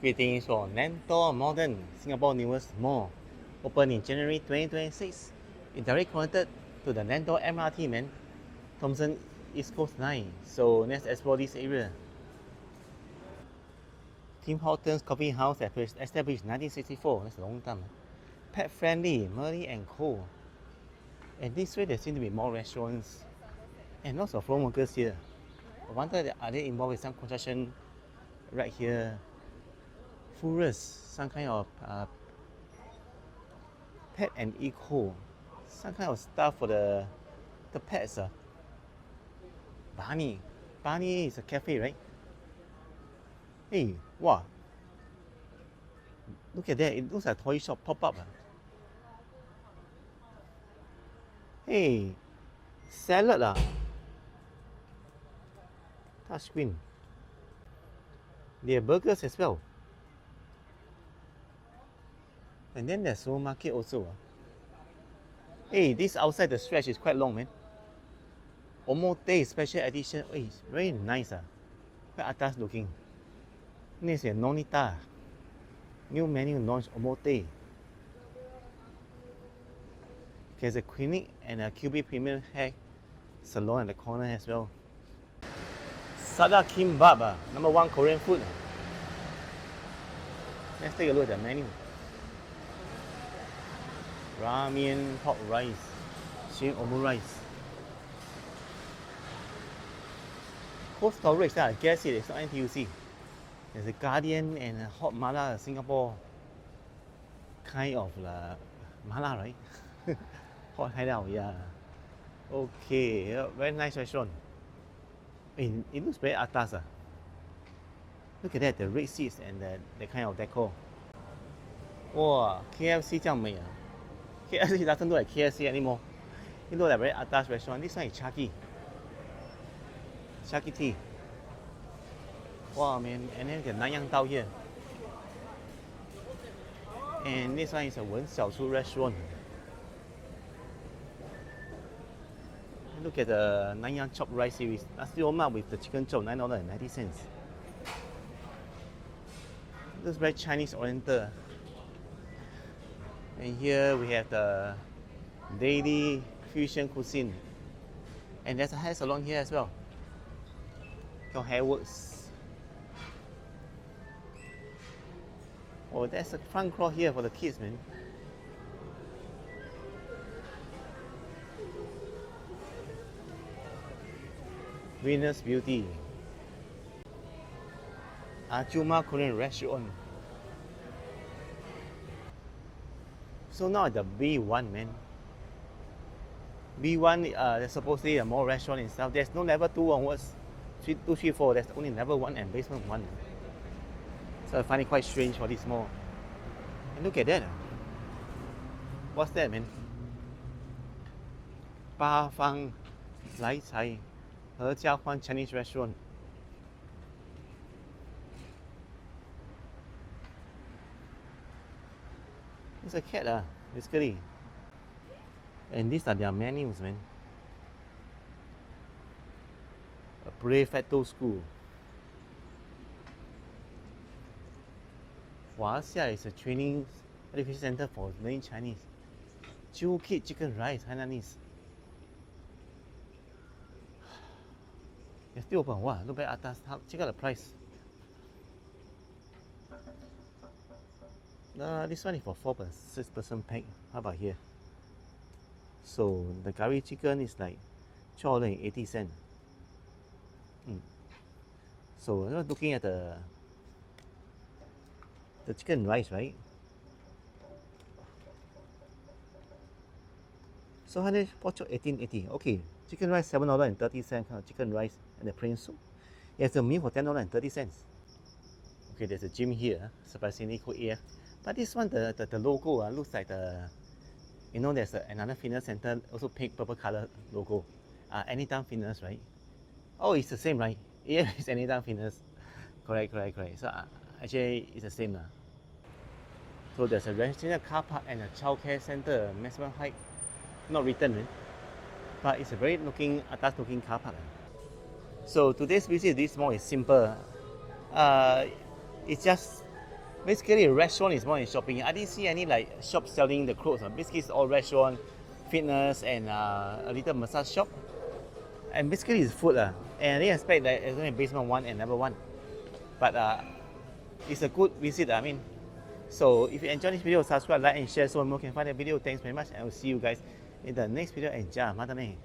Greetings from Lentor Modern, Singapore newest mall. Opened in January 2026. It's directly connected to the Lentor MRT, man. Thomson East Coast Line. So let's explore this area. Tim Hortons Coffee House established 1964. That's a long time. Pet friendly, Murray and Co. And this way there seem to be more restaurants and lots of foreign workers here. I wonder, are they involved with some construction right here? Florist, some kind of pet and eco, some kind of stuff for the pets. Barney is a cafe, right? Hey, wow! Look at that! It looks like a toy shop pop up. Hey, salad touch screen. They have burgers as well. And then there's supermarket also. Hey, this outside the stretch is quite long, man. Omote special edition. Hey, it's very nice. Quite atas looking. This is Nonita. New menu launched Omote. There's a clinic and a QB premium hair salon at the corner as well. Sada Kimbap, #1 Korean food. Let's take a look at the menu. Ramen, pork rice, shrimp omurice. Cold storage, I guess it's not NTUC. There's a Guardian and a hot mala, Singapore kind of mala, right? Hot hideout, yeah. Okay, very nice restaurant. It looks very atas. Look at that, the red seats and the kind of decor. Wow, KFC 这样美啊！ KFC doesn't look like KFC anymore. It looks like a very atas restaurant. This one is Chucky tea. Wow, man. And then the Nanyang Dao here. And this one is a Wen Xiaochu restaurant. Look at the Nanyang Chopped Rice series. Nasi lemak with the chicken chop, $9.90. Looks very Chinese oriental. And here we have the daily fusion cuisine. And there's a hair salon here as well. Your hair works. Oh, there's a front crawl here for the kids, man. Venus Beauty. Ajuma Korean restaurant. So now the B1, man. B1, there's supposedly a more restaurant and stuff. There's no level 2 onwards. 2, 3, 4. There's only level 1 and basement 1. So I find it quite strange for this mall. And look at that. What's that, man? Ba Fang Lai Cai He Jia Huan Chinese restaurant. It's a cat, basically. And these are their menus, man. A prefecto school. Huaxia is a training education center for learning Chinese. Chu Kit chicken rice, Hainanese. They're still open. Wow, look at atas. Check out the price. This one is for 6-person pack. How about here? So the curry chicken is like $2.80. So we're looking at the chicken rice, right? So how much? Pork chop $18.80. Okay, chicken rice $7.30. Chicken rice and the plain soup. It has a meal for $10.30. Okay, there's a gym here. Surprisingly cool AF. But this one, the logo looks like there's another fitness center, also pink, purple color logo. Anytime Fitness, right? Oh, it's the same, right? Yeah, it's Anytime Fitness. Correct. So actually, it's the same. So there's a residential car park and a childcare center. Maximum height, not written, right? But it's a very atas looking car park. So today's visit this mall is simple. It's just Basically, a restaurant is more in shopping. I didn't see any like shop selling the clothes. Basically, it's all restaurant, fitness, and a little massage shop. And basically, it's food. And I didn't expect that it's only basement 1 and number 1. But it's a good visit. I mean, so if you enjoyed this video, subscribe, like, and share so more can find the video. Thanks very much, and I will see you guys in the next video. And ja, mata ne.